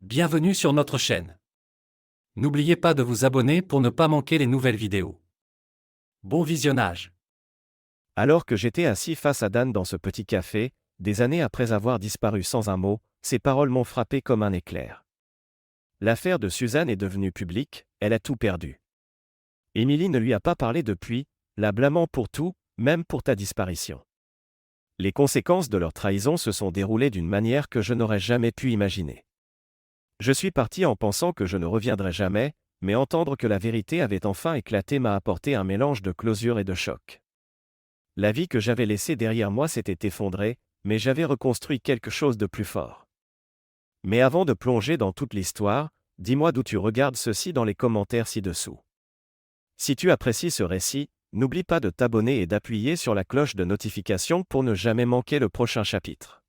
Bienvenue sur notre chaîne. N'oubliez pas de vous abonner pour ne pas manquer les nouvelles vidéos. Bon visionnage. Alors que j'étais assis face à Dan dans ce petit café, des années après avoir disparu sans un mot, ses paroles m'ont frappé comme un éclair. L'affaire de Suzanne est devenue publique, elle a tout perdu. Émilie ne lui a pas parlé depuis, la blâmant pour tout, même pour ta disparition. Les conséquences de leur trahison se sont déroulées d'une manière que je n'aurais jamais pu imaginer. Je suis parti en pensant que je ne reviendrais jamais, mais entendre que la vérité avait enfin éclaté m'a apporté un mélange de closure et de choc. La vie que j'avais laissée derrière moi s'était effondrée, mais j'avais reconstruit quelque chose de plus fort. Mais avant de plonger dans toute l'histoire, dis-moi d'où tu regardes ceci dans les commentaires ci-dessous. Si tu apprécies ce récit, n'oublie pas de t'abonner et d'appuyer sur la cloche de notification pour ne jamais manquer le prochain chapitre.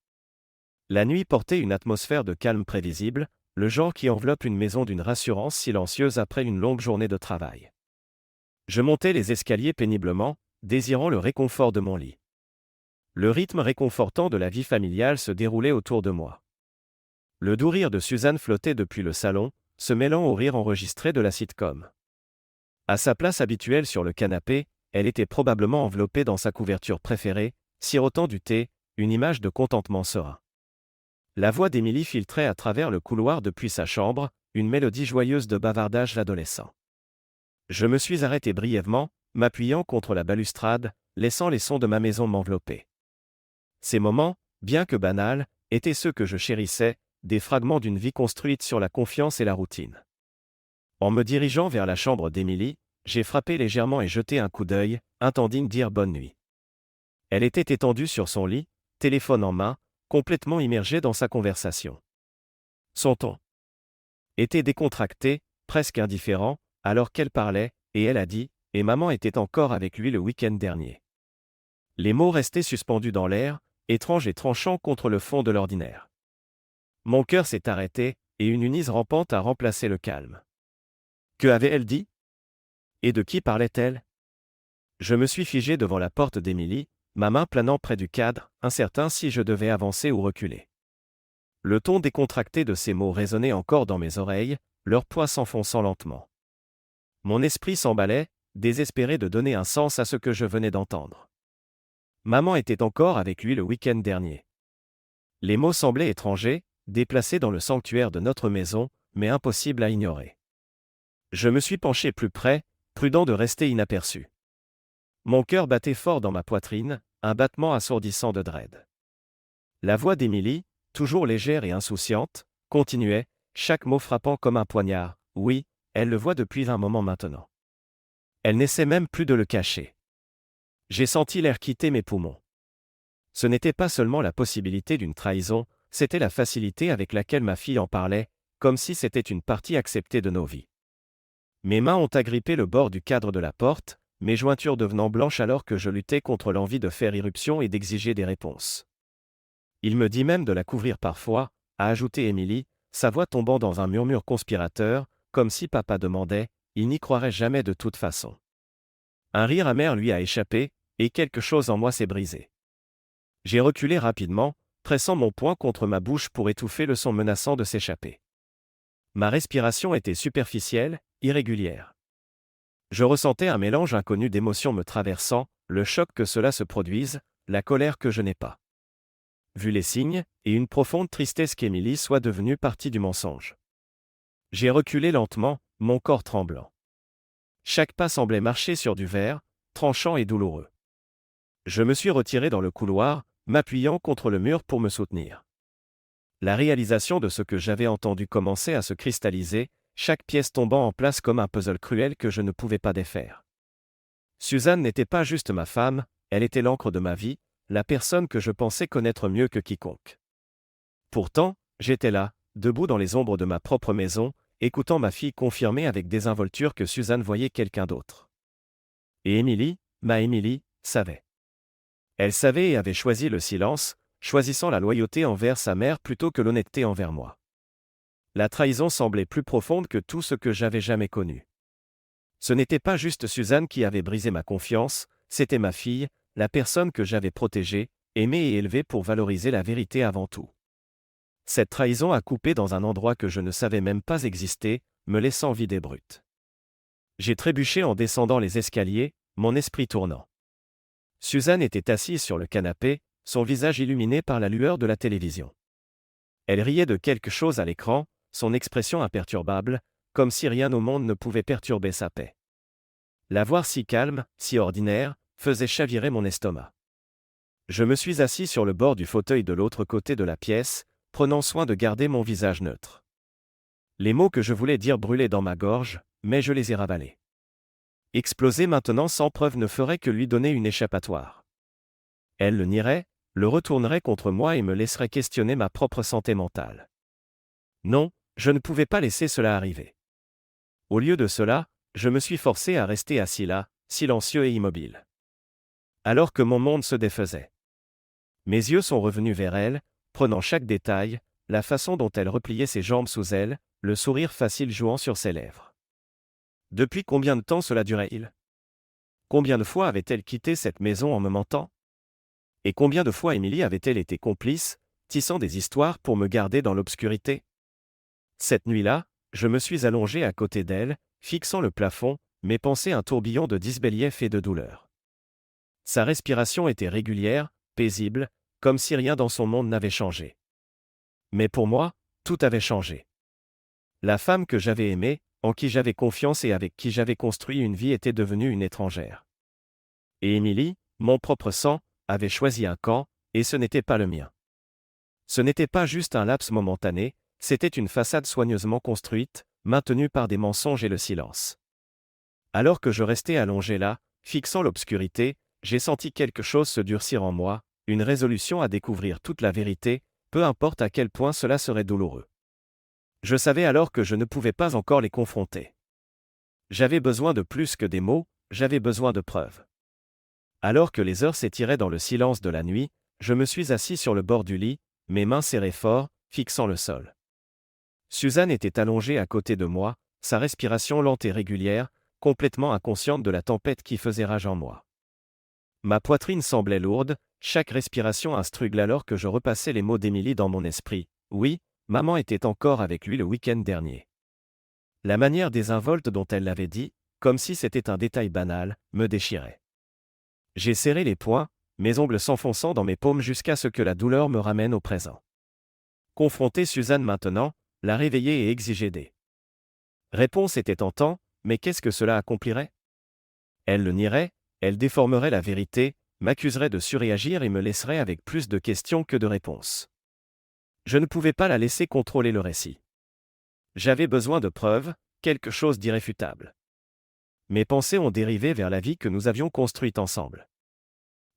La nuit portait une atmosphère de calme prévisible, le genre qui enveloppe une maison d'une rassurance silencieuse après une longue journée de travail. Je montais les escaliers péniblement, désirant le réconfort de mon lit. Le rythme réconfortant de la vie familiale se déroulait autour de moi. Le doux rire de Suzanne flottait depuis le salon, se mêlant au rire enregistré de la sitcom. À sa place habituelle sur le canapé, elle était probablement enveloppée dans sa couverture préférée, sirotant du thé, une image de contentement serein. La voix d'Émilie filtrait à travers le couloir depuis sa chambre, une mélodie joyeuse de bavardage adolescent. Je me suis arrêté brièvement, m'appuyant contre la balustrade, laissant les sons de ma maison m'envelopper. Ces moments, bien que banals, étaient ceux que je chérissais, des fragments d'une vie construite sur la confiance et la routine. En me dirigeant vers la chambre d'Émilie, j'ai frappé légèrement et jeté un coup d'œil, intending dire bonne nuit. Elle était étendue sur son lit, téléphone en main, complètement immergée dans sa conversation. Son ton était décontracté, presque indifférent, alors qu'elle parlait, et elle a dit « Et maman était encore avec lui le week-end dernier ». Les mots restaient suspendus dans l'air, étranges et tranchants contre le fond de l'ordinaire. Mon cœur s'est arrêté, et une unease rampante a remplacé le calme. Que avait-elle dit? Et de qui parlait-elle? Je me suis figé devant la porte d'Émilie, ma main planant près du cadre, incertain si je devais avancer ou reculer. Le ton décontracté de ces mots résonnait encore dans mes oreilles, leur poids s'enfonçant lentement. Mon esprit s'emballait, désespéré de donner un sens à ce que je venais d'entendre. Maman était encore avec lui le week-end dernier. Les mots semblaient étrangers, déplacés dans le sanctuaire de notre maison, mais impossibles à ignorer. Je me suis penché plus près, prudent de rester inaperçu. Mon cœur battait fort dans ma poitrine, un battement assourdissant de dread. La voix d'Émilie, toujours légère et insouciante, continuait, chaque mot frappant comme un poignard. Oui, elle le voit depuis un moment maintenant. Elle n'essaie même plus de le cacher. J'ai senti l'air quitter mes poumons. Ce n'était pas seulement la possibilité d'une trahison, c'était la facilité avec laquelle ma fille en parlait, comme si c'était une partie acceptée de nos vies. Mes mains ont agrippé le bord du cadre de la porte, mes jointures devenant blanches alors que je luttais contre l'envie de faire irruption et d'exiger des réponses. Il me dit même de la couvrir parfois, a ajouté Émilie, sa voix tombant dans un murmure conspirateur, comme si papa demandait, il n'y croirait jamais de toute façon. Un rire amer lui a échappé, et quelque chose en moi s'est brisé. J'ai reculé rapidement, pressant mon poing contre ma bouche pour étouffer le son menaçant de s'échapper. Ma respiration était superficielle, irrégulière. Je ressentais un mélange inconnu d'émotions me traversant, le choc que cela se produise, la colère que je n'ai pas vu les signes, et une profonde tristesse qu'Émilie soit devenue partie du mensonge. J'ai reculé lentement, mon corps tremblant. Chaque pas semblait marcher sur du verre, tranchant et douloureux. Je me suis retiré dans le couloir, m'appuyant contre le mur pour me soutenir. La réalisation de ce que j'avais entendu commençait à se cristalliser, chaque pièce tombant en place comme un puzzle cruel que je ne pouvais pas défaire. Suzanne n'était pas juste ma femme, elle était l'encre de ma vie, la personne que je pensais connaître mieux que quiconque. Pourtant, j'étais là, debout dans les ombres de ma propre maison, écoutant ma fille confirmer avec désinvolture que Suzanne voyait quelqu'un d'autre. Et Émilie, ma Émilie, savait. Elle savait et avait choisi le silence, choisissant la loyauté envers sa mère plutôt que l'honnêteté envers moi. La trahison semblait plus profonde que tout ce que j'avais jamais connu. Ce n'était pas juste Suzanne qui avait brisé ma confiance, c'était ma fille, la personne que j'avais protégée, aimée et élevée pour valoriser la vérité avant tout. Cette trahison a coupé dans un endroit que je ne savais même pas exister, me laissant vide et brute. J'ai trébuché en descendant les escaliers, mon esprit tournant. Suzanne était assise sur le canapé, son visage illuminé par la lueur de la télévision. Elle riait de quelque chose à l'écran, son expression imperturbable, comme si rien au monde ne pouvait perturber sa paix. La voir si calme, si ordinaire, faisait chavirer mon estomac. Je me suis assis sur le bord du fauteuil de l'autre côté de la pièce, prenant soin de garder mon visage neutre. Les mots que je voulais dire brûlaient dans ma gorge, mais je les ai ravalés. Exploser maintenant sans preuve ne ferait que lui donner une échappatoire. Elle le nierait, le retournerait contre moi et me laisserait questionner ma propre santé mentale. Non, je ne pouvais pas laisser cela arriver. Au lieu de cela, je me suis forcé à rester assis là, silencieux et immobile. Alors que mon monde se défaisait. Mes yeux sont revenus vers elle, prenant chaque détail, la façon dont elle repliait ses jambes sous elle, le sourire facile jouant sur ses lèvres. Depuis combien de temps cela durait-il? Combien de fois avait-elle quitté cette maison en me mentant? Et combien de fois Émilie avait-elle été complice, tissant des histoires pour me garder dans l'obscurité? Cette nuit-là, je me suis allongé à côté d'elle, fixant le plafond, mes pensées un tourbillon de disbelief et de douleur. Sa respiration était régulière, paisible, comme si rien dans son monde n'avait changé. Mais pour moi, tout avait changé. La femme que j'avais aimée, en qui j'avais confiance et avec qui j'avais construit une vie était devenue une étrangère. Et Émilie, mon propre sang, avait choisi un camp, et ce n'était pas le mien. Ce n'était pas juste un laps momentané, c'était une façade soigneusement construite, maintenue par des mensonges et le silence. Alors que je restais allongé là, fixant l'obscurité, j'ai senti quelque chose se durcir en moi, une résolution à découvrir toute la vérité, peu importe à quel point cela serait douloureux. Je savais alors que je ne pouvais pas encore les confronter. J'avais besoin de plus que des mots, j'avais besoin de preuves. Alors que les heures s'étiraient dans le silence de la nuit, je me suis assis sur le bord du lit, mes mains serrées fort, fixant le sol. Suzanne était allongée à côté de moi, sa respiration lente et régulière, complètement inconsciente de la tempête qui faisait rage en moi. Ma poitrine semblait lourde, chaque respiration un struggle alors que je repassais les mots d'Émilie dans mon esprit. Oui, maman était encore avec lui le week-end dernier. La manière désinvolte dont elle l'avait dit, comme si c'était un détail banal, me déchirait. J'ai serré les poings, mes ongles s'enfonçant dans mes paumes jusqu'à ce que la douleur me ramène au présent. Confronter Suzanne maintenant, la réveiller et exiger des réponses était tentant, mais qu'est-ce que cela accomplirait? Elle le nierait, elle déformerait la vérité, m'accuserait de surréagir et me laisserait avec plus de questions que de réponses. Je ne pouvais pas la laisser contrôler le récit. J'avais besoin de preuves, quelque chose d'irréfutable. Mes pensées ont dérivé vers la vie que nous avions construite ensemble.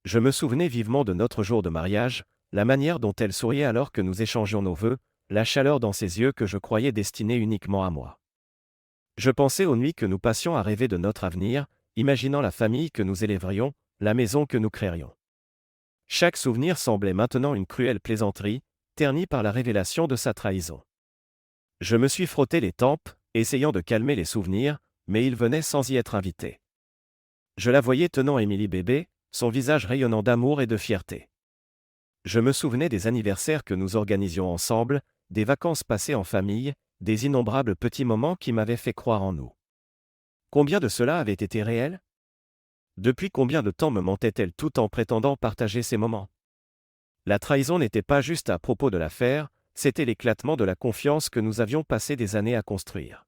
Je me souvenais vivement de notre jour de mariage, la manière dont elle souriait alors que nous échangions nos vœux, la chaleur dans ses yeux que je croyais destinés uniquement à moi. Je pensais aux nuits que nous passions à rêver de notre avenir, imaginant la famille que nous élèverions, la maison que nous créerions. Chaque souvenir semblait maintenant une cruelle plaisanterie, ternie par la révélation de sa trahison. Je me suis frotté les tempes, essayant de calmer les souvenirs, mais ils venaient sans y être invités. Je la voyais tenant Émilie bébé, son visage rayonnant d'amour et de fierté. Je me souvenais des anniversaires que nous organisions ensemble, des vacances passées en famille, des innombrables petits moments qui m'avaient fait croire en nous. Combien de cela avait été réel? Depuis combien de temps me mentait-elle tout en prétendant partager ces moments? La trahison n'était pas juste à propos de l'affaire, c'était l'éclatement de la confiance que nous avions passé des années à construire.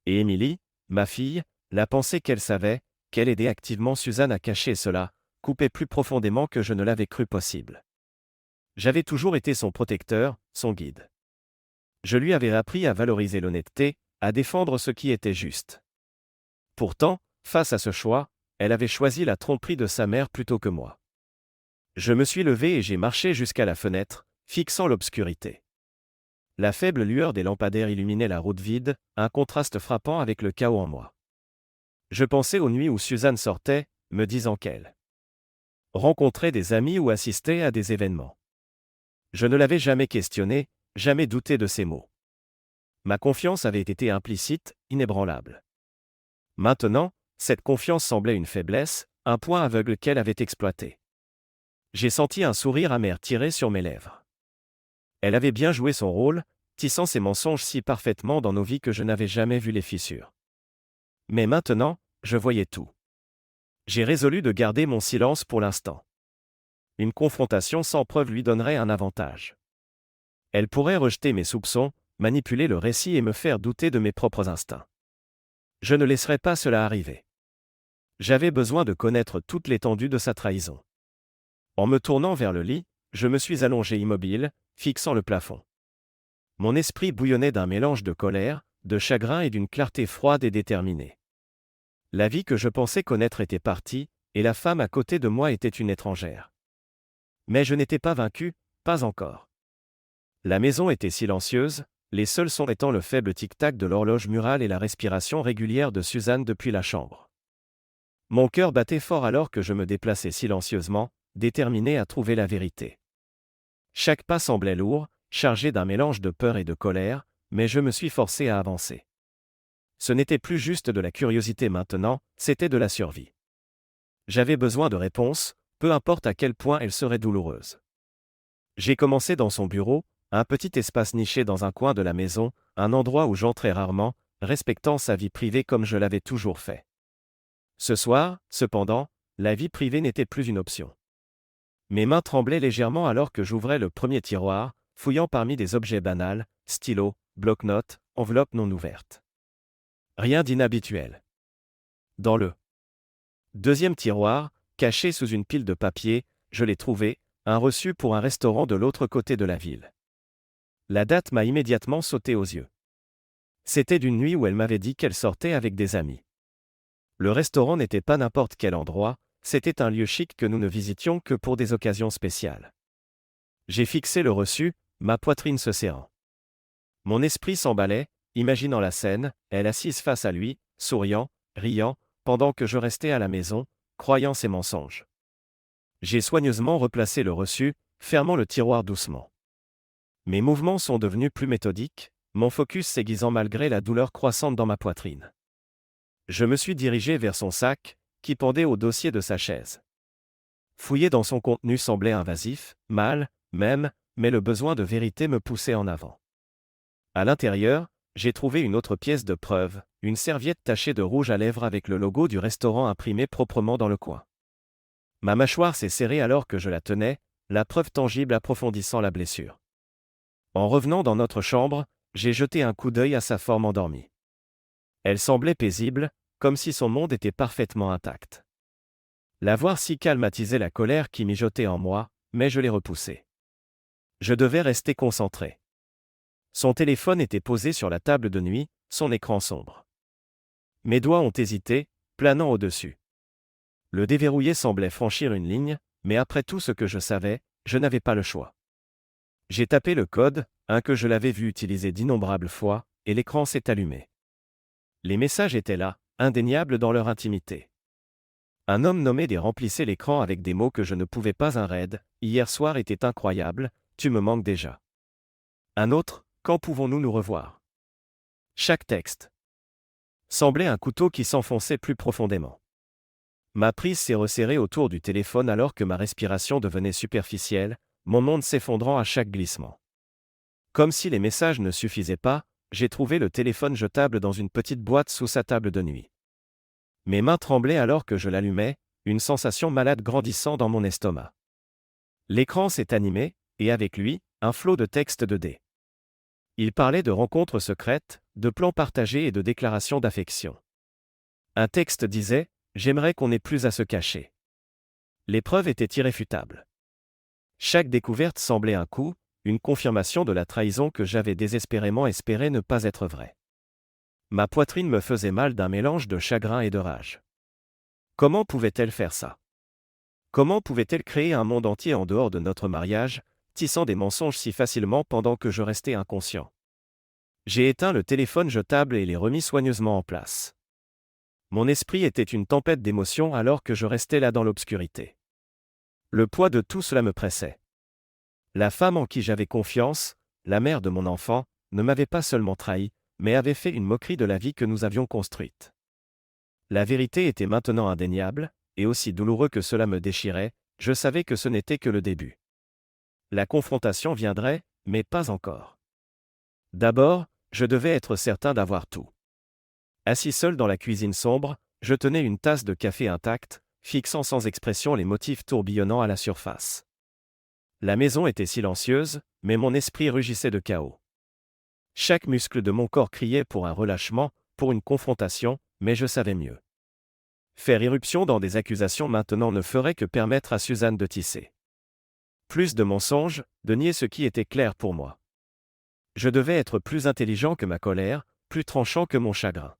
Et Émilie, ma fille, la pensée qu'elle savait, qu'elle aidait activement Suzanne à cacher cela, coupait plus profondément que je ne l'avais cru possible. J'avais toujours été son protecteur, son guide. Je lui avais appris à valoriser l'honnêteté, à défendre ce qui était juste. Pourtant, face à ce choix, elle avait choisi la tromperie de sa mère plutôt que moi. Je me suis levé et j'ai marché jusqu'à la fenêtre, fixant l'obscurité. La faible lueur des lampadaires illuminait la route vide, un contraste frappant avec le chaos en moi. Je pensais aux nuits où Suzanne sortait, me disant qu'elle rencontrait des amis ou assistait à des événements. Je ne l'avais jamais questionnée, jamais douté de ses mots. Ma confiance avait été implicite, inébranlable. Maintenant, cette confiance semblait une faiblesse, un point aveugle qu'elle avait exploité. J'ai senti un sourire amer tirer sur mes lèvres. Elle avait bien joué son rôle, tissant ses mensonges si parfaitement dans nos vies que je n'avais jamais vu les fissures. Mais maintenant, je voyais tout. J'ai résolu de garder mon silence pour l'instant. Une confrontation sans preuve lui donnerait un avantage. Elle pourrait rejeter mes soupçons, manipuler le récit et me faire douter de mes propres instincts. Je ne laisserai pas cela arriver. J'avais besoin de connaître toute l'étendue de sa trahison. En me tournant vers le lit, je me suis allongé immobile, fixant le plafond. Mon esprit bouillonnait d'un mélange de colère, de chagrin et d'une clarté froide et déterminée. La vie que je pensais connaître était partie, et la femme à côté de moi était une étrangère. Mais je n'étais pas vaincu, pas encore. La maison était silencieuse, les seuls sons étant le faible tic-tac de l'horloge murale et la respiration régulière de Suzanne depuis la chambre. Mon cœur battait fort alors que je me déplaçais silencieusement, déterminé à trouver la vérité. Chaque pas semblait lourd, chargé d'un mélange de peur et de colère, mais je me suis forcé à avancer. Ce n'était plus juste de la curiosité maintenant, c'était de la survie. J'avais besoin de réponses, peu importe à quel point elles seraient douloureuses. J'ai commencé dans son bureau, un petit espace niché dans un coin de la maison, un endroit où j'entrais rarement, respectant sa vie privée comme je l'avais toujours fait. Ce soir, cependant, la vie privée n'était plus une option. Mes mains tremblaient légèrement alors que j'ouvrais le premier tiroir, fouillant parmi des objets banals, stylos, bloc-notes, enveloppes non ouvertes. Rien d'inhabituel. Dans le deuxième tiroir, caché sous une pile de papier, je l'ai trouvé, un reçu pour un restaurant de l'autre côté de la ville. La date m'a immédiatement sauté aux yeux. C'était d'une nuit où elle m'avait dit qu'elle sortait avec des amis. Le restaurant n'était pas n'importe quel endroit, c'était un lieu chic que nous ne visitions que pour des occasions spéciales. J'ai fixé le reçu, ma poitrine se serrant. Mon esprit s'emballait, imaginant la scène, elle assise face à lui, souriant, riant, pendant que je restais à la maison, croyant ses mensonges. J'ai soigneusement replacé le reçu, fermant le tiroir doucement. Mes mouvements sont devenus plus méthodiques, mon focus s'aiguisant malgré la douleur croissante dans ma poitrine. Je me suis dirigé vers son sac, qui pendait au dossier de sa chaise. Fouiller dans son contenu semblait invasif, mal, même, mais le besoin de vérité me poussait en avant. À l'intérieur, j'ai trouvé une autre pièce de preuve, une serviette tachée de rouge à lèvres avec le logo du restaurant imprimé proprement dans le coin. Ma mâchoire s'est serrée alors que je la tenais, la preuve tangible approfondissant la blessure. En revenant dans notre chambre, j'ai jeté un coup d'œil à sa forme endormie. Elle semblait paisible, comme si son monde était parfaitement intact. La voir si calme attisait la colère qui mijotait en moi, mais je l'ai repoussée. Je devais rester concentré. Son téléphone était posé sur la table de nuit, son écran sombre. Mes doigts ont hésité, planant au-dessus. Le déverrouiller semblait franchir une ligne, mais après tout ce que je savais, je n'avais pas le choix. J'ai tapé le code, un que je l'avais vu utiliser d'innombrables fois, et l'écran s'est allumé. Les messages étaient là, indéniables dans leur intimité. Un homme nommé des remplissait l'écran avec des mots que je ne pouvais pas. Un raid, hier soir était incroyable, tu me manques déjà. Un autre, quand pouvons-nous nous revoir? Chaque texte semblait un couteau qui s'enfonçait plus profondément. Ma prise s'est resserrée autour du téléphone alors que ma respiration devenait superficielle, mon monde s'effondrant à chaque glissement. Comme si les messages ne suffisaient pas, j'ai trouvé le téléphone jetable dans une petite boîte sous sa table de nuit. Mes mains tremblaient alors que je l'allumais, une sensation malade grandissant dans mon estomac. L'écran s'est animé, et avec lui, un flot de textes 2D. Il parlait de rencontres secrètes, de plans partagés et de déclarations d'affection. Un texte disait « J'aimerais qu'on n'ait plus à se cacher ». Les preuves étaient irréfutables. Chaque découverte semblait un coup, une confirmation de la trahison que j'avais désespérément espéré ne pas être vraie. Ma poitrine me faisait mal d'un mélange de chagrin et de rage. Comment pouvait-elle faire ça? Comment pouvait-elle créer un monde entier en dehors de notre mariage, tissant des mensonges si facilement pendant que je restais inconscient? J'ai éteint le téléphone jetable et l'ai remis soigneusement en place. Mon esprit était une tempête d'émotions alors que je restais là dans l'obscurité. Le poids de tout cela me pressait. La femme en qui j'avais confiance, la mère de mon enfant, ne m'avait pas seulement trahi, mais avait fait une moquerie de la vie que nous avions construite. La vérité était maintenant indéniable, et aussi douloureux que cela me déchirait, je savais que ce n'était que le début. La confrontation viendrait, mais pas encore. D'abord, je devais être certain d'avoir tout. Assis seul dans la cuisine sombre, je tenais une tasse de café intacte, fixant sans expression les motifs tourbillonnant à la surface. La maison était silencieuse, mais mon esprit rugissait de chaos. Chaque muscle de mon corps criait pour un relâchement, pour une confrontation, mais je savais mieux. Faire irruption dans des accusations maintenant ne ferait que permettre à Suzanne de tisser plus de mensonges, de nier ce qui était clair pour moi. Je devais être plus intelligent que ma colère, plus tranchant que mon chagrin.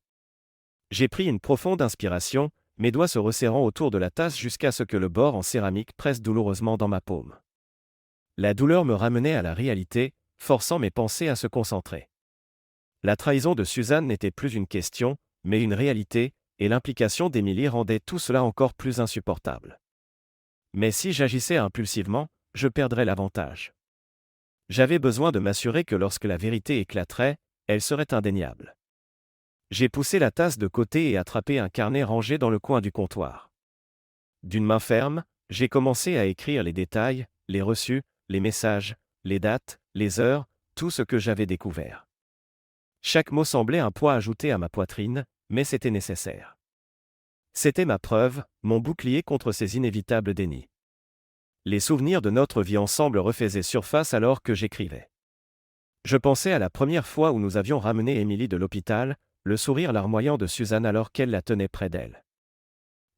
J'ai pris une profonde inspiration, mes doigts se resserrant autour de la tasse jusqu'à ce que le bord en céramique presse douloureusement dans ma paume. La douleur me ramenait à la réalité, forçant mes pensées à se concentrer. La trahison de Suzanne n'était plus une question, mais une réalité, et l'implication d'Émilie rendait tout cela encore plus insupportable. Mais si j'agissais impulsivement, je perdrais l'avantage. J'avais besoin de m'assurer que lorsque la vérité éclaterait, elle serait indéniable. J'ai poussé la tasse de côté et attrapé un carnet rangé dans le coin du comptoir. D'une main ferme, j'ai commencé à écrire les détails, les reçus, les messages, les dates, les heures, tout ce que j'avais découvert. Chaque mot semblait un poids ajouté à ma poitrine, mais c'était nécessaire. C'était ma preuve, mon bouclier contre ces inévitables dénis. Les souvenirs de notre vie ensemble refaisaient surface alors que j'écrivais. Je pensais à la première fois où nous avions ramené Émilie de l'hôpital, le sourire larmoyant de Suzanne alors qu'elle la tenait près d'elle.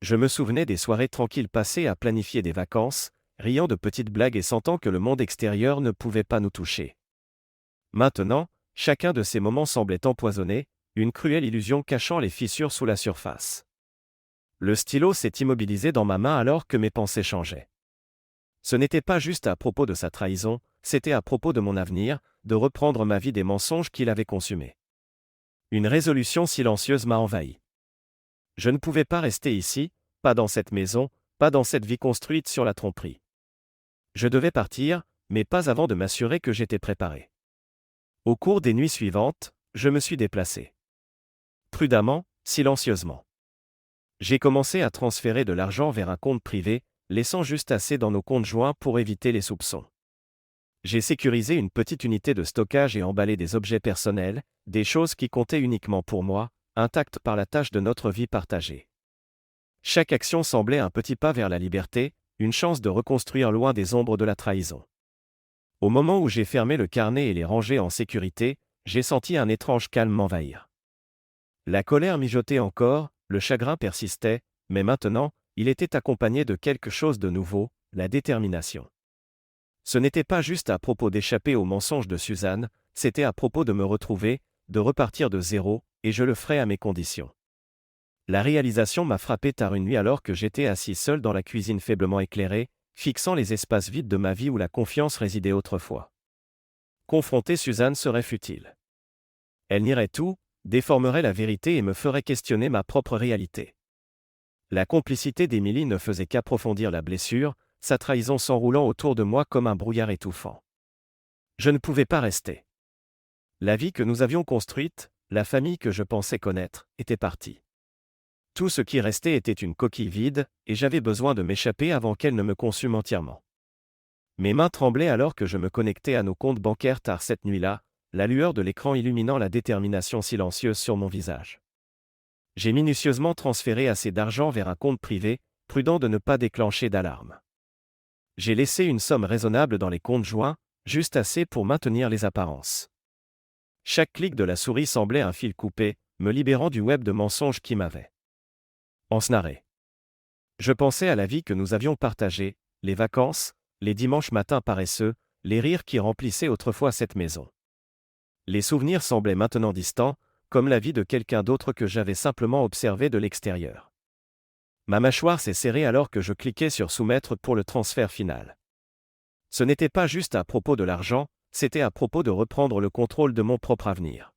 Je me souvenais des soirées tranquilles passées à planifier des vacances, riant de petites blagues et sentant que le monde extérieur ne pouvait pas nous toucher. Maintenant, chacun de ces moments semblait empoisonné, une cruelle illusion cachant les fissures sous la surface. Le stylo s'est immobilisé dans ma main alors que mes pensées changeaient. Ce n'était pas juste à propos de sa trahison, c'était à propos de mon avenir, de reprendre ma vie des mensonges qu'il avait consumés. Une résolution silencieuse m'a envahi. Je ne pouvais pas rester ici, pas dans cette maison, pas dans cette vie construite sur la tromperie. Je devais partir, mais pas avant de m'assurer que j'étais préparé. Au cours des nuits suivantes, je me suis déplacé. Prudemment, silencieusement. J'ai commencé à transférer de l'argent vers un compte privé, laissant juste assez dans nos comptes joints pour éviter les soupçons. J'ai sécurisé une petite unité de stockage et emballé des objets personnels, des choses qui comptaient uniquement pour moi, intactes par la tâche de notre vie partagée. Chaque action semblait un petit pas vers la liberté, une chance de reconstruire loin des ombres de la trahison. Au moment où j'ai fermé le carnet et les rangé en sécurité, j'ai senti un étrange calme m'envahir. La colère mijotait encore, le chagrin persistait, mais maintenant, il était accompagné de quelque chose de nouveau, la détermination. Ce n'était pas juste à propos d'échapper aux mensonges de Suzanne, c'était à propos de me retrouver, de repartir de zéro, et je le ferai à mes conditions. La réalisation m'a frappé tard une nuit alors que j'étais assis seul dans la cuisine faiblement éclairée, fixant les espaces vides de ma vie où la confiance résidait autrefois. Confronter Suzanne serait futile. Elle nierait tout, déformerait la vérité et me ferait questionner ma propre réalité. La complicité d'Émilie ne faisait qu'approfondir la blessure, sa trahison s'enroulant autour de moi comme un brouillard étouffant. Je ne pouvais pas rester. La vie que nous avions construite, la famille que je pensais connaître, était partie. Tout ce qui restait était une coquille vide, et j'avais besoin de m'échapper avant qu'elle ne me consume entièrement. Mes mains tremblaient alors que je me connectais à nos comptes bancaires tard cette nuit-là, la lueur de l'écran illuminant la détermination silencieuse sur mon visage. J'ai minutieusement transféré assez d'argent vers un compte privé, prudent de ne pas déclencher d'alarme. J'ai laissé une somme raisonnable dans les comptes joints, juste assez pour maintenir les apparences. Chaque clic de la souris semblait un fil coupé, me libérant du web de mensonges qui m'avait ensnarré. Je pensais à la vie que nous avions partagée, les vacances, les dimanches matins paresseux, les rires qui remplissaient autrefois cette maison. Les souvenirs semblaient maintenant distants, comme la vie de quelqu'un d'autre que j'avais simplement observé de l'extérieur. Ma mâchoire s'est serrée alors que je cliquais sur soumettre pour le transfert final. Ce n'était pas juste à propos de l'argent, c'était à propos de reprendre le contrôle de mon propre avenir.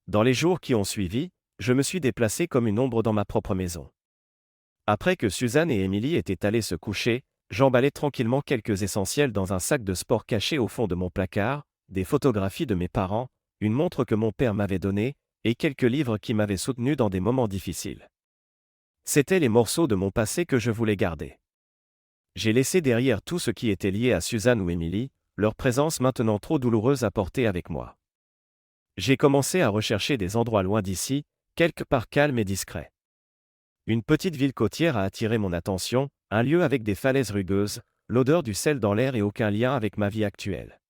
Dans les jours qui ont suivi, je me suis déplacé comme une ombre dans ma propre maison. Après que Suzanne et Émilie étaient allées se coucher, j'emballais tranquillement quelques essentiels dans un sac de sport caché au fond de mon placard, des photographies de mes parents, une montre que mon père m'avait donnée, et quelques livres qui m'avaient soutenu dans des moments difficiles. C'étaient les morceaux de mon passé que je voulais garder. J'ai laissé derrière tout ce qui était lié à Suzanne ou Émilie, leur présence maintenant trop douloureuse à porter avec moi. J'ai commencé à rechercher des endroits loin d'ici, quelque part calmes et discrets. Une petite ville côtière a attiré mon attention, un lieu avec des falaises rugueuses, l'odeur du sel dans l'air et aucun lien avec ma vie actuelle.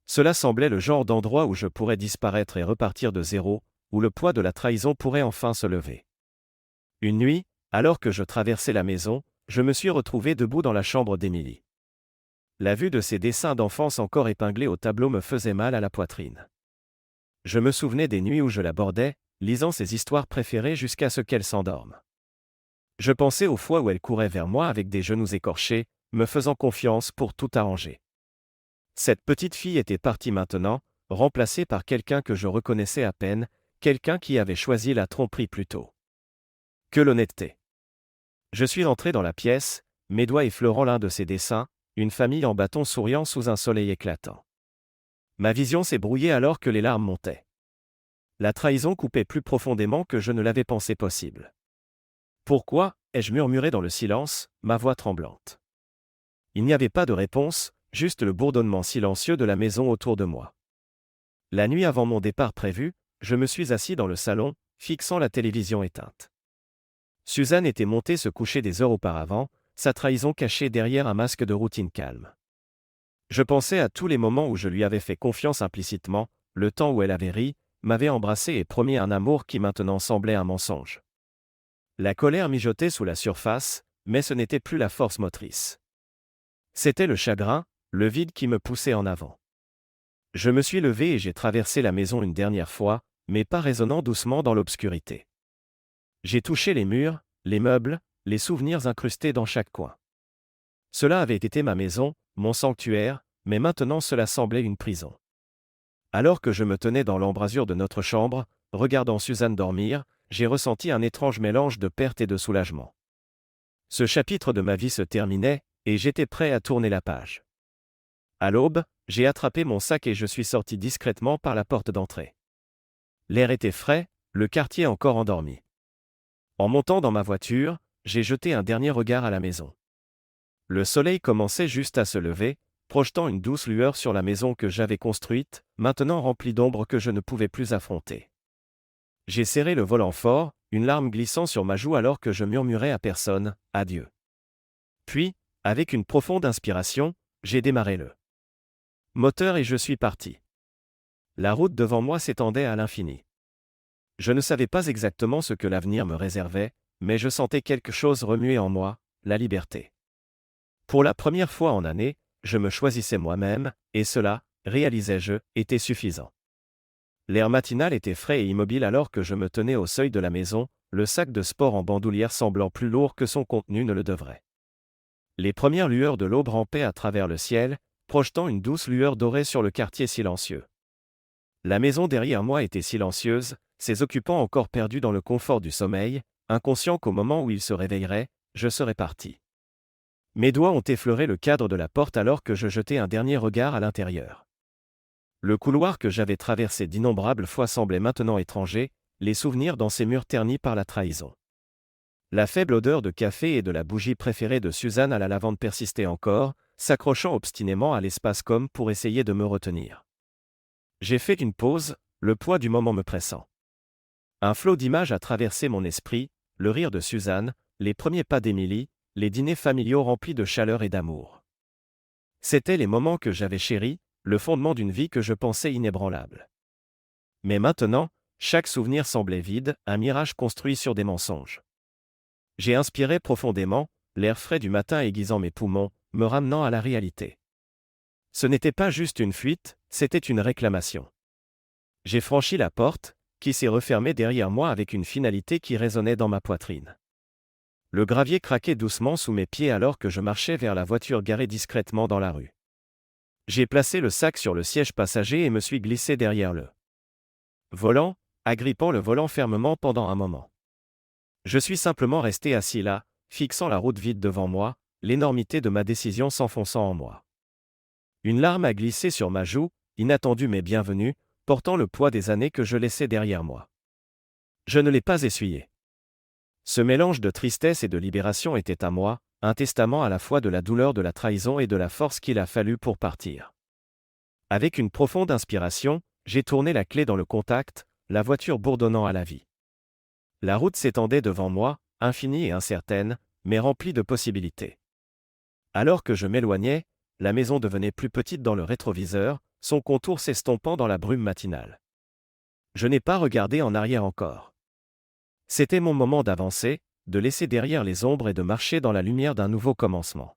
Cela semblait le genre d'endroit où je pourrais disparaître et repartir de zéro, où le poids de la trahison pourrait enfin se lever. Une nuit, alors que je traversais la maison, je me suis retrouvé debout dans la chambre d'Émilie. La vue de ses dessins d'enfance encore épinglés au tableau me faisait mal à la poitrine. Je me souvenais des nuits où je l'abordais, lisant ses histoires préférées jusqu'à ce qu'elle s'endorme. Je pensais aux fois où elle courait vers moi avec des genoux écorchés, me faisant confiance pour tout arranger. Cette petite fille était partie maintenant, remplacée par quelqu'un que je reconnaissais à peine, quelqu'un qui avait choisi la tromperie plus tôt. Que l'honnêteté! Je suis rentré dans la pièce, mes doigts effleurant l'un de ses dessins, une famille en bâton souriant sous un soleil éclatant. Ma vision s'est brouillée alors que les larmes montaient. La trahison coupait plus profondément que je ne l'avais pensé possible. Pourquoi, ai-je murmuré dans le silence, ma voix tremblante. Il n'y avait pas de réponse, juste le bourdonnement silencieux de la maison autour de moi. La nuit avant mon départ prévu, je me suis assis dans le salon, fixant la télévision éteinte. Suzanne était montée se coucher des heures auparavant, sa trahison cachée derrière un masque de routine calme. Je pensais à tous les moments où je lui avais fait confiance implicitement, le temps où elle avait ri, m'avait embrassé et promis un amour qui maintenant semblait un mensonge. La colère mijotait sous la surface, mais ce n'était plus la force motrice. C'était le chagrin, le vide qui me poussait en avant. Je me suis levé et j'ai traversé la maison une dernière fois, mes pas résonnant doucement dans l'obscurité. J'ai touché les murs, les meubles, les souvenirs incrustés dans chaque coin. Cela avait été ma maison, mon sanctuaire, mais maintenant cela semblait une prison. Alors que je me tenais dans l'embrasure de notre chambre, regardant Suzanne dormir, j'ai ressenti un étrange mélange de perte et de soulagement. Ce chapitre de ma vie se terminait, et j'étais prêt à tourner la page. À l'aube, j'ai attrapé mon sac et je suis sorti discrètement par la porte d'entrée. L'air était frais, le quartier encore endormi. En montant dans ma voiture, j'ai jeté un dernier regard à la maison. Le soleil commençait juste à se lever, projetant une douce lueur sur la maison que j'avais construite, maintenant remplie d'ombres que je ne pouvais plus affronter. J'ai serré le volant fort, une larme glissant sur ma joue alors que je murmurais à personne « Adieu ». Puis, avec une profonde inspiration, j'ai démarré le moteur et je suis parti. La route devant moi s'étendait à l'infini. Je ne savais pas exactement ce que l'avenir me réservait, mais je sentais quelque chose remuer en moi, la liberté. Pour la première fois en années, je me choisissais moi-même, et cela, réalisais-je, était suffisant. L'air matinal était frais et immobile alors que je me tenais au seuil de la maison, le sac de sport en bandoulière semblant plus lourd que son contenu ne le devrait. Les premières lueurs de l'aube rampaient à travers le ciel, projetant une douce lueur dorée sur le quartier silencieux. La maison derrière moi était silencieuse, ses occupants encore perdus dans le confort du sommeil, inconscients qu'au moment où ils se réveilleraient, je serais parti. Mes doigts ont effleuré le cadre de la porte alors que je jetais un dernier regard à l'intérieur. Le couloir que j'avais traversé d'innombrables fois semblait maintenant étranger, les souvenirs dans ces murs ternis par la trahison. La faible odeur de café et de la bougie préférée de Suzanne à la lavande persistait encore, s'accrochant obstinément à l'espace comme pour essayer de me retenir. J'ai fait une pause, le poids du moment me pressant. Un flot d'images a traversé mon esprit, le rire de Suzanne, les premiers pas d'Émilie, les dîners familiaux remplis de chaleur et d'amour. C'étaient les moments que j'avais chéris, le fondement d'une vie que je pensais inébranlable. Mais maintenant, chaque souvenir semblait vide, un mirage construit sur des mensonges. J'ai inspiré profondément, l'air frais du matin aiguisant mes poumons, me ramenant à la réalité. Ce n'était pas juste une fuite, c'était une réclamation. J'ai franchi la porte, qui s'est refermée derrière moi avec une finalité qui résonnait dans ma poitrine. Le gravier craquait doucement sous mes pieds alors que je marchais vers la voiture garée discrètement dans la rue. J'ai placé le sac sur le siège passager et me suis glissé derrière le volant, agrippant le volant fermement pendant un moment. Je suis simplement resté assis là, fixant la route vide devant moi, l'énormité de ma décision s'enfonçant en moi. Une larme a glissé sur ma joue, inattendue mais bienvenue, portant le poids des années que je laissais derrière moi. Je ne l'ai pas essuyée. Ce mélange de tristesse et de libération était à moi, un testament à la fois de la douleur de la trahison et de la force qu'il a fallu pour partir. Avec une profonde inspiration, j'ai tourné la clé dans le contact, la voiture bourdonnant à la vie. La route s'étendait devant moi, infinie et incertaine, mais remplie de possibilités. Alors que je m'éloignais, la maison devenait plus petite dans le rétroviseur, son contour s'estompant dans la brume matinale. Je n'ai pas regardé en arrière encore. C'était mon moment d'avancer, de laisser derrière les ombres et de marcher dans la lumière d'un nouveau commencement.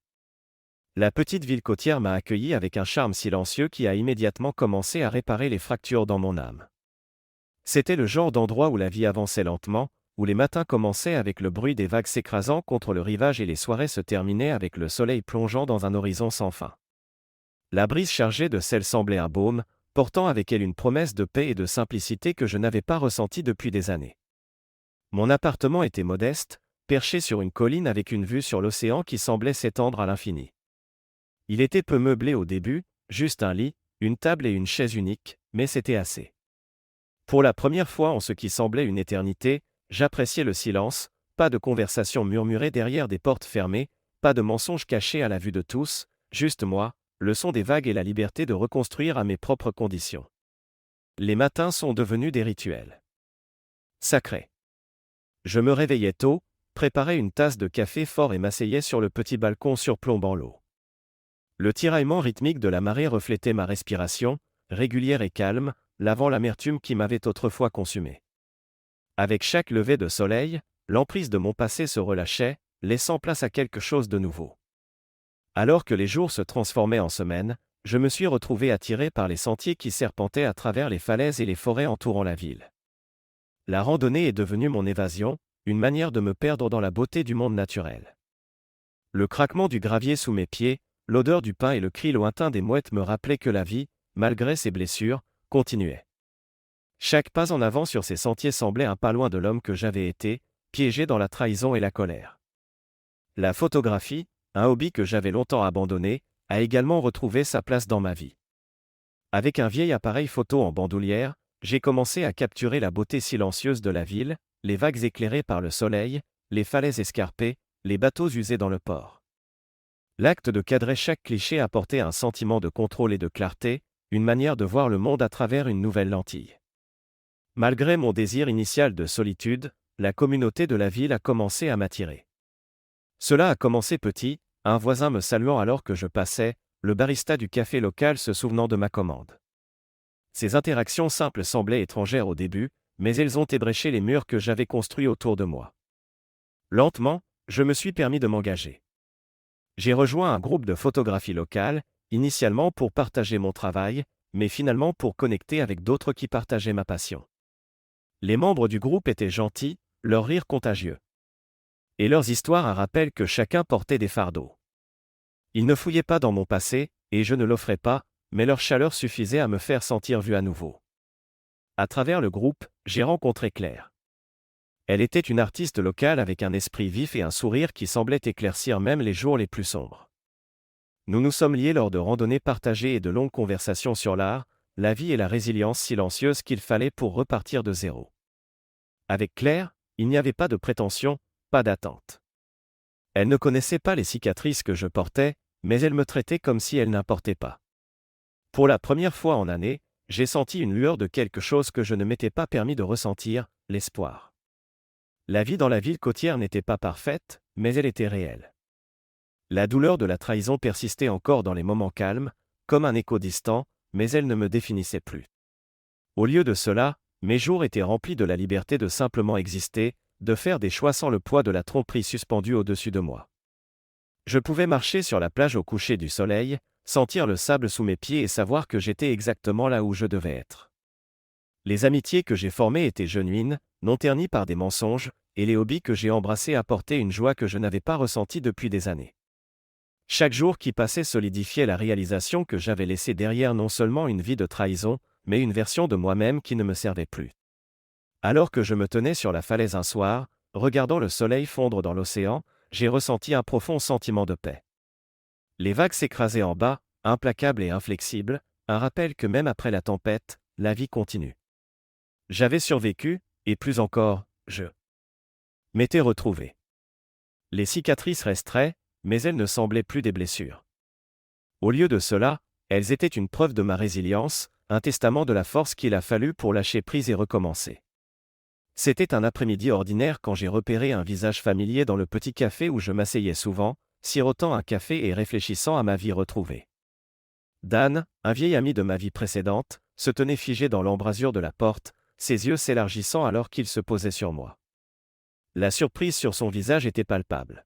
La petite ville côtière m'a accueilli avec un charme silencieux qui a immédiatement commencé à réparer les fractures dans mon âme. C'était le genre d'endroit où la vie avançait lentement, où les matins commençaient avec le bruit des vagues s'écrasant contre le rivage et les soirées se terminaient avec le soleil plongeant dans un horizon sans fin. La brise chargée de sel semblait un baume, portant avec elle une promesse de paix et de simplicité que je n'avais pas ressentie depuis des années. Mon appartement était modeste, perché sur une colline avec une vue sur l'océan qui semblait s'étendre à l'infini. Il était peu meublé au début, juste un lit, une table et une chaise unique, mais c'était assez. Pour la première fois en ce qui semblait une éternité, j'appréciais le silence, pas de conversation murmurée derrière des portes fermées, pas de mensonges cachés à la vue de tous, juste moi, le son des vagues et la liberté de reconstruire à mes propres conditions. Les matins sont devenus des rituels sacrés. Je me réveillais tôt, préparais une tasse de café fort et m'asseyais sur le petit balcon surplombant l'eau. Le tiraillement rythmique de la marée reflétait ma respiration, régulière et calme, lavant l'amertume qui m'avait autrefois consumé. Avec chaque lever de soleil, l'emprise de mon passé se relâchait, laissant place à quelque chose de nouveau. Alors que les jours se transformaient en semaines, je me suis retrouvé attiré par les sentiers qui serpentaient à travers les falaises et les forêts entourant la ville. La randonnée est devenue mon évasion, une manière de me perdre dans la beauté du monde naturel. Le craquement du gravier sous mes pieds, l'odeur du pin et le cri lointain des mouettes me rappelaient que la vie, malgré ses blessures, continuait. Chaque pas en avant sur ces sentiers semblait un pas loin de l'homme que j'avais été, piégé dans la trahison et la colère. La photographie, un hobby que j'avais longtemps abandonné, a également retrouvé sa place dans ma vie. Avec un vieil appareil photo en bandoulière, j'ai commencé à capturer la beauté silencieuse de la ville, les vagues éclairées par le soleil, les falaises escarpées, les bateaux usés dans le port. L'acte de cadrer chaque cliché apportait un sentiment de contrôle et de clarté, une manière de voir le monde à travers une nouvelle lentille. Malgré mon désir initial de solitude, la communauté de la ville a commencé à m'attirer. Cela a commencé petit, un voisin me saluant alors que je passais, le barista du café local se souvenant de ma commande. Ces interactions simples semblaient étrangères au début, mais elles ont ébréché les murs que j'avais construits autour de moi. Lentement, je me suis permis de m'engager. J'ai rejoint un groupe de photographie locale, initialement pour partager mon travail, mais finalement pour connecter avec d'autres qui partageaient ma passion. Les membres du groupe étaient gentils, leur rire contagieux. Et leurs histoires un rappel que chacun portait des fardeaux. Ils ne fouillaient pas dans mon passé, et je ne l'offrais pas, mais leur chaleur suffisait à me faire sentir vu à nouveau. À travers le groupe, j'ai rencontré Claire. Elle était une artiste locale avec un esprit vif et un sourire qui semblait éclaircir même les jours les plus sombres. Nous nous sommes liés lors de randonnées partagées et de longues conversations sur l'art, la vie et la résilience silencieuse qu'il fallait pour repartir de zéro. Avec Claire, il n'y avait pas de prétention, pas d'attente. Elle ne connaissait pas les cicatrices que je portais, mais elle me traitait comme si elles n'importaient pas. Pour la première fois en année, j'ai senti une lueur de quelque chose que je ne m'étais pas permis de ressentir, l'espoir. La vie dans la ville côtière n'était pas parfaite, mais elle était réelle. La douleur de la trahison persistait encore dans les moments calmes, comme un écho distant, mais elle ne me définissait plus. Au lieu de cela, mes jours étaient remplis de la liberté de simplement exister, de faire des choix sans le poids de la tromperie suspendue au-dessus de moi. Je pouvais marcher sur la plage au coucher du soleil, sentir le sable sous mes pieds et savoir que j'étais exactement là où je devais être. Les amitiés que j'ai formées étaient genuines, non ternies par des mensonges, et les hobbies que j'ai embrassés apportaient une joie que je n'avais pas ressentie depuis des années. Chaque jour qui passait solidifiait la réalisation que j'avais laissé derrière non seulement une vie de trahison, mais une version de moi-même qui ne me servait plus. Alors que je me tenais sur la falaise un soir, regardant le soleil fondre dans l'océan, j'ai ressenti un profond sentiment de paix. Les vagues s'écrasaient en bas, implacables et inflexibles, un rappel que même après la tempête, la vie continue. J'avais survécu, et plus encore, je m'étais retrouvé. Les cicatrices resteraient, mais elles ne semblaient plus des blessures. Au lieu de cela, Elles étaient une preuve de ma résilience, un testament de la force qu'il a fallu pour lâcher prise et recommencer. C'était un après-midi ordinaire quand j'ai repéré un visage familier dans le petit café où je m'asseyais souvent, sirotant un café et réfléchissant à ma vie retrouvée. Dan, un vieil ami de ma vie précédente, se tenait figé dans l'embrasure de la porte, ses yeux s'élargissant alors qu'il se posait sur moi. La surprise sur son visage était palpable.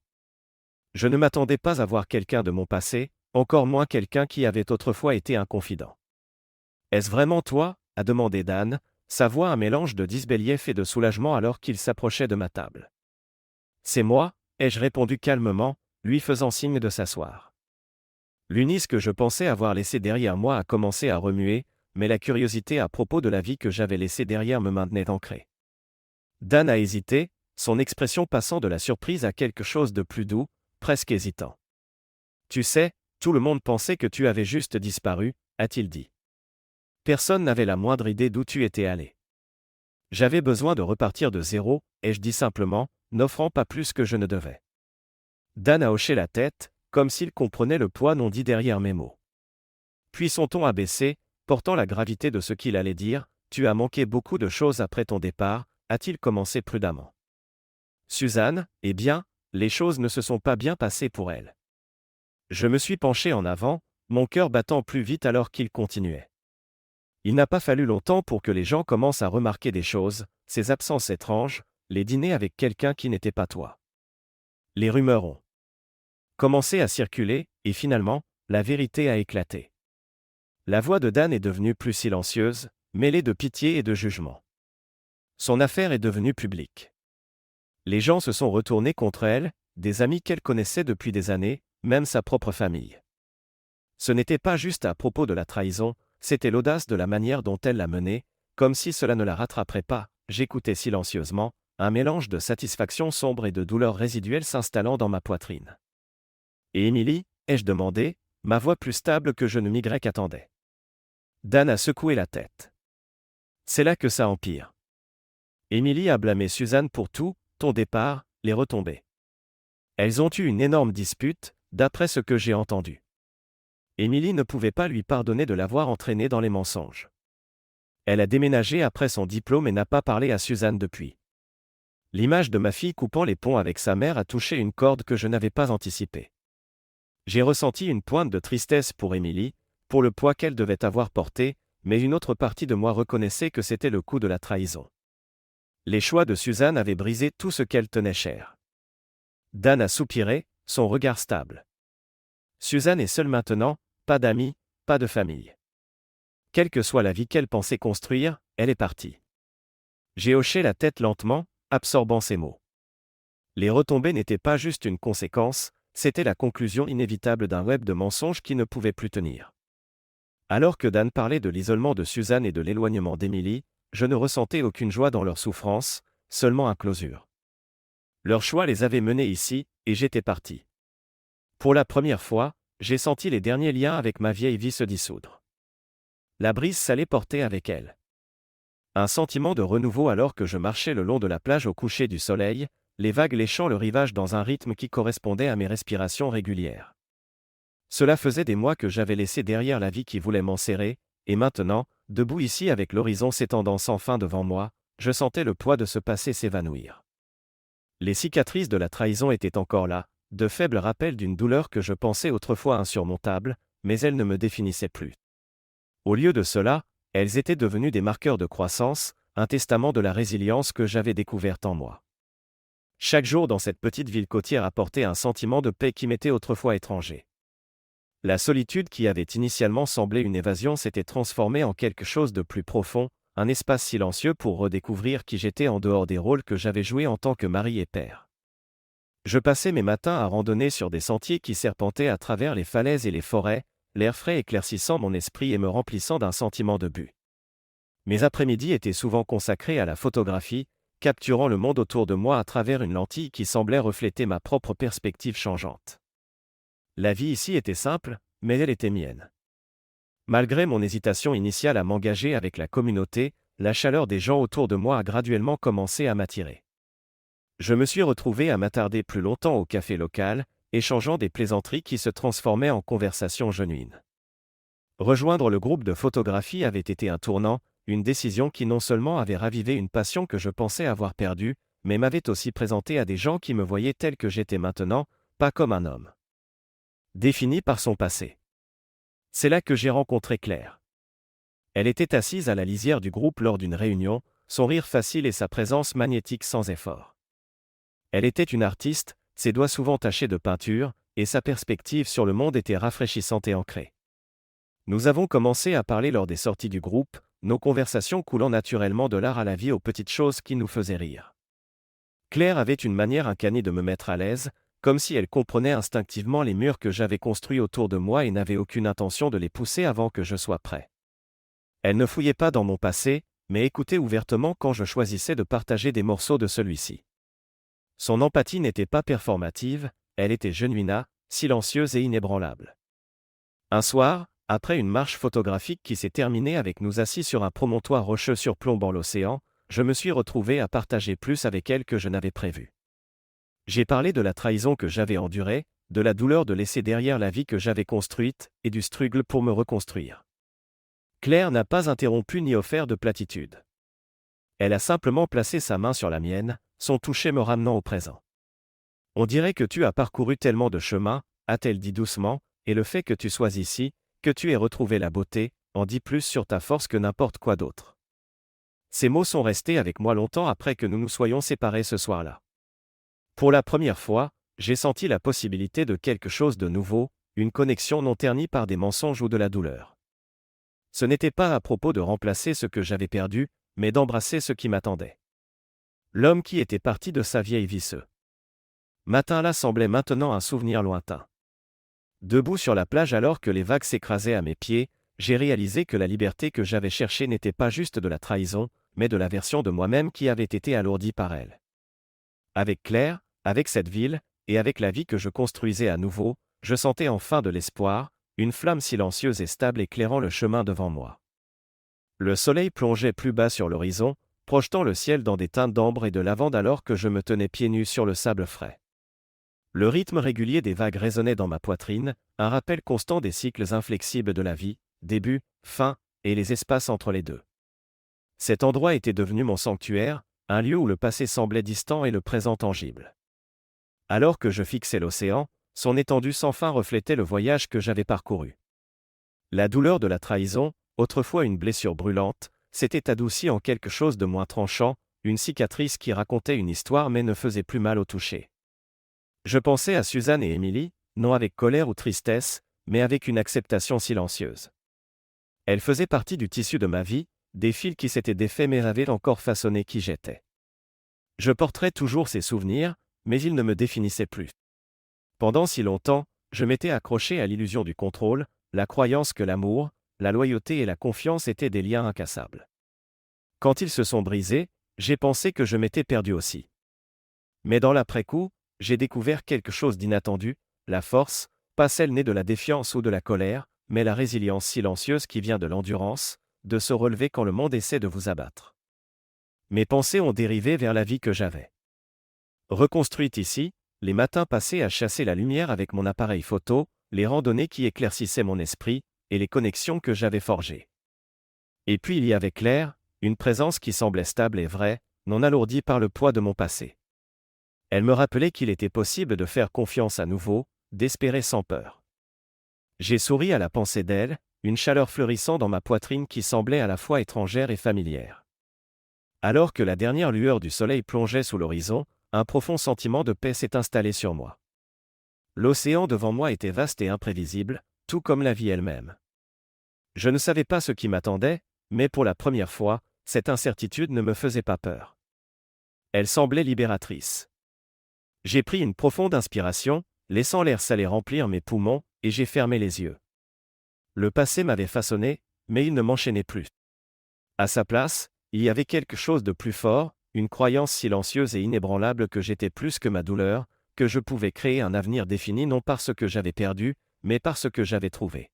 Je ne m'attendais pas à voir quelqu'un de mon passé, encore moins quelqu'un qui avait autrefois été un confident. « Est-ce vraiment toi ?» a demandé Dan, sa voix un mélange de disbelief et de soulagement alors qu'il s'approchait de ma table. « C'est moi » ai-je répondu calmement, lui faisant signe de s'asseoir. L'Unis que je pensais avoir laissé derrière moi a commencé à remuer, mais la curiosité à propos de la vie que j'avais laissée derrière me maintenait ancré. Dan a hésité, son expression passant de la surprise à quelque chose de plus doux, presque hésitant. « Tu sais, tout le monde pensait que tu avais juste disparu, » a-t-il dit. Personne n'avait la moindre idée d'où tu étais allé. J'avais besoin de repartir de zéro, ai-je dit simplement, n'offrant pas plus que je ne devais. Dan a hoché la tête, comme s'il comprenait le poids non dit derrière mes mots. Puis son ton a baissé, portant la gravité de ce qu'il allait dire. « Tu as manqué beaucoup de choses après ton départ », a-t-il commencé prudemment. Suzanne, eh bien, les choses ne se sont pas bien passées pour elle. Je me suis penché en avant, mon cœur battant plus vite alors qu'il continuait. Il n'a pas fallu longtemps pour que les gens commencent à remarquer des choses, ces absences étranges, les dîners avec quelqu'un qui n'était pas toi. Les rumeurs ont commencé à circuler, et finalement, la vérité a éclaté. La voix de Dan est devenue plus silencieuse, mêlée de pitié et de jugement. Son affaire est devenue publique. Les gens se sont retournés contre elle, des amis qu'elle connaissait depuis des années, même sa propre famille. Ce n'était pas juste à propos de la trahison, c'était l'audace de la manière dont elle l'a menée, comme si cela ne la rattraperait pas. J'écoutais silencieusement, un mélange de satisfaction sombre et de douleur résiduelle s'installant dans ma poitrine. « Et Émilie ?» ai-je demandé, ma voix plus stable que je ne m'y attendais. Dan a secoué la tête. « C'est là que ça empire. Émilie a blâmé Suzanne pour tout, ton départ, les retombées. Elles ont eu une énorme dispute, d'après ce que j'ai entendu. Émilie ne pouvait pas lui pardonner de l'avoir entraînée dans les mensonges. Elle a déménagé après son diplôme et n'a pas parlé à Suzanne depuis. L'image de ma fille coupant les ponts avec sa mère a touché une corde que je n'avais pas anticipée. J'ai ressenti une pointe de tristesse pour Émilie, pour le poids qu'elle devait avoir porté, mais une autre partie de moi reconnaissait que c'était le coup de la trahison. Les choix de Suzanne avaient brisé tout ce qu'elle tenait cher. Dan a soupiré, son regard stable. Suzanne est seule maintenant, pas d'amis, pas de famille. Quelle que soit la vie qu'elle pensait construire, elle est partie. J'ai hoché la tête lentement, absorbant ces mots. Les retombées n'étaient pas juste une conséquence, c'était la conclusion inévitable d'un web de mensonges qui ne pouvait plus tenir. Alors que Dan parlait de l'isolement de Suzanne et de l'éloignement d'Émilie, je ne ressentais aucune joie dans leur souffrance, seulement inclosure. Leur choix les avait menés ici, et j'étais parti. Pour la première fois, j'ai senti les derniers liens avec ma vieille vie se dissoudre. La brise s'allait porter avec elle. Un sentiment de renouveau alors que je marchais le long de la plage au coucher du soleil, les vagues léchant le rivage dans un rythme qui correspondait à mes respirations régulières. Cela faisait des mois que j'avais laissé derrière la vie qui voulait m'enserrer, et maintenant, debout ici avec l'horizon s'étendant sans fin devant moi, je sentais le poids de ce passé s'évanouir. Les cicatrices de la trahison étaient encore là, de faibles rappels d'une douleur que je pensais autrefois insurmontable, mais elles ne me définissaient plus. Au lieu de cela, elles étaient devenues des marqueurs de croissance, un testament de la résilience que j'avais découverte en moi. Chaque jour dans cette petite ville côtière apportait un sentiment de paix qui m'était autrefois étranger. La solitude qui avait initialement semblé une évasion s'était transformée en quelque chose de plus profond, un espace silencieux pour redécouvrir qui j'étais en dehors des rôles que j'avais joués en tant que mari et père. Je passais mes matins à randonner sur des sentiers qui serpentaient à travers les falaises et les forêts, l'air frais éclaircissant mon esprit et me remplissant d'un sentiment de but. Mes après-midi étaient souvent consacrés à la photographie, capturant le monde autour de moi à travers une lentille qui semblait refléter ma propre perspective changeante. La vie ici était simple, mais elle était mienne. Malgré mon hésitation initiale à m'engager avec la communauté, la chaleur des gens autour de moi a graduellement commencé à m'attirer. Je me suis retrouvé à m'attarder plus longtemps au café local, échangeant des plaisanteries qui se transformaient en conversations genuines. Rejoindre le groupe de photographie avait été un tournant, une décision qui non seulement avait ravivé une passion que je pensais avoir perdue, mais m'avait aussi présenté à des gens qui me voyaient tel que j'étais maintenant, pas comme un homme défini par son passé. C'est là que j'ai rencontré Claire. Elle était assise à la lisière du groupe lors d'une réunion, son rire facile et sa présence magnétique sans effort. Elle était une artiste, ses doigts souvent tachés de peinture, et sa perspective sur le monde était rafraîchissante et ancrée. Nous avons commencé à parler lors des sorties du groupe, nos conversations coulant naturellement de l'art à la vie aux petites choses qui nous faisaient rire. Claire avait une manière incanée de me mettre à l'aise, comme si elle comprenait instinctivement les murs que j'avais construits autour de moi et n'avait aucune intention de les pousser avant que je sois prêt. Elle ne fouillait pas dans mon passé, mais écoutait ouvertement quand je choisissais de partager des morceaux de celui-ci. Son empathie n'était pas performative, elle était genuine, silencieuse et inébranlable. Un soir, après une marche photographique qui s'est terminée avec nous assis sur un promontoire rocheux surplombant l'océan, je me suis retrouvé à partager plus avec elle que je n'avais prévu. J'ai parlé de la trahison que j'avais endurée, de la douleur de laisser derrière la vie que j'avais construite, et du struggle pour me reconstruire. Claire n'a pas interrompu ni offert de platitude. Elle a simplement placé sa main sur la mienne, son toucher me ramenant au présent. On dirait que tu as parcouru tellement de chemin, a-t-elle dit doucement, et le fait que tu sois ici, que tu aies retrouvé la beauté, en dit plus sur ta force que n'importe quoi d'autre. Ces mots sont restés avec moi longtemps après que nous nous soyons séparés ce soir-là. Pour la première fois, j'ai senti la possibilité de quelque chose de nouveau, une connexion non ternie par des mensonges ou de la douleur. Ce n'était pas à propos de remplacer ce que j'avais perdu, mais d'embrasser ce qui m'attendait. L'homme qui était parti de sa vieille vie ce matin-là semblait maintenant un souvenir lointain. Debout sur la plage alors que les vagues s'écrasaient à mes pieds, j'ai réalisé que la liberté que j'avais cherchée n'était pas juste de la trahison, mais de la version de moi-même qui avait été alourdie par elle. Avec Claire, avec cette ville, et avec la vie que je construisais à nouveau, je sentais enfin de l'espoir, une flamme silencieuse et stable éclairant le chemin devant moi. Le soleil plongeait plus bas sur l'horizon, projetant le ciel dans des teintes d'ambre et de lavande alors que je me tenais pieds nus sur le sable frais. Le rythme régulier des vagues résonnait dans ma poitrine, un rappel constant des cycles inflexibles de la vie, début, fin, et les espaces entre les deux. Cet endroit était devenu mon sanctuaire, un lieu où le passé semblait distant et le présent tangible. Alors que je fixais l'océan, son étendue sans fin reflétait le voyage que j'avais parcouru. La douleur de la trahison, autrefois une blessure brûlante, s'était adoucie en quelque chose de moins tranchant, une cicatrice qui racontait une histoire mais ne faisait plus mal au toucher. Je pensais à Suzanne et Émilie, non avec colère ou tristesse, mais avec une acceptation silencieuse. Elles faisaient partie du tissu de ma vie, des fils qui s'étaient défaits mais avaient encore façonné qui j'étais. Je porterais toujours ces souvenirs, mais ils ne me définissaient plus. Pendant si longtemps, je m'étais accroché à l'illusion du contrôle, la croyance que l'amour, la loyauté et la confiance étaient des liens incassables. Quand ils se sont brisés, j'ai pensé que je m'étais perdu aussi. Mais dans l'après-coup, j'ai découvert quelque chose d'inattendu, la force, pas celle née de la défiance ou de la colère, mais la résilience silencieuse qui vient de l'endurance, de se relever quand le monde essaie de vous abattre. Mes pensées ont dérivé vers la vie que j'avais reconstruite ici, les matins passés à chasser la lumière avec mon appareil photo, les randonnées qui éclaircissaient mon esprit, et les connexions que j'avais forgées. Et puis il y avait Claire, une présence qui semblait stable et vraie, non alourdie par le poids de mon passé. Elle me rappelait qu'il était possible de faire confiance à nouveau, d'espérer sans peur. J'ai souri à la pensée d'elle, une chaleur fleurissant dans ma poitrine qui semblait à la fois étrangère et familière. Alors que la dernière lueur du soleil plongeait sous l'horizon, un profond sentiment de paix s'est installé sur moi. L'océan devant moi était vaste et imprévisible, tout comme la vie elle-même. Je ne savais pas ce qui m'attendait, mais pour la première fois, cette incertitude ne me faisait pas peur. Elle semblait libératrice. J'ai pris une profonde inspiration, laissant l'air salé remplir mes poumons, et j'ai fermé les yeux. Le passé m'avait façonné, mais il ne m'enchaînait plus. À sa place, il y avait quelque chose de plus fort, une croyance silencieuse et inébranlable que j'étais plus que ma douleur, que je pouvais créer un avenir défini non par ce que j'avais perdu, mais par ce que j'avais trouvé.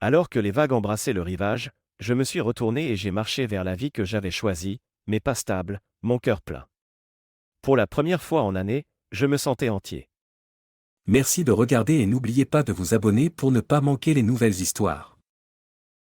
Alors que les vagues embrassaient le rivage, je me suis retourné et j'ai marché vers la vie que j'avais choisie, mais pas stable, mon cœur plein. Pour la première fois en années, je me sentais entier. Merci de regarder et n'oubliez pas de vous abonner pour ne pas manquer les nouvelles histoires.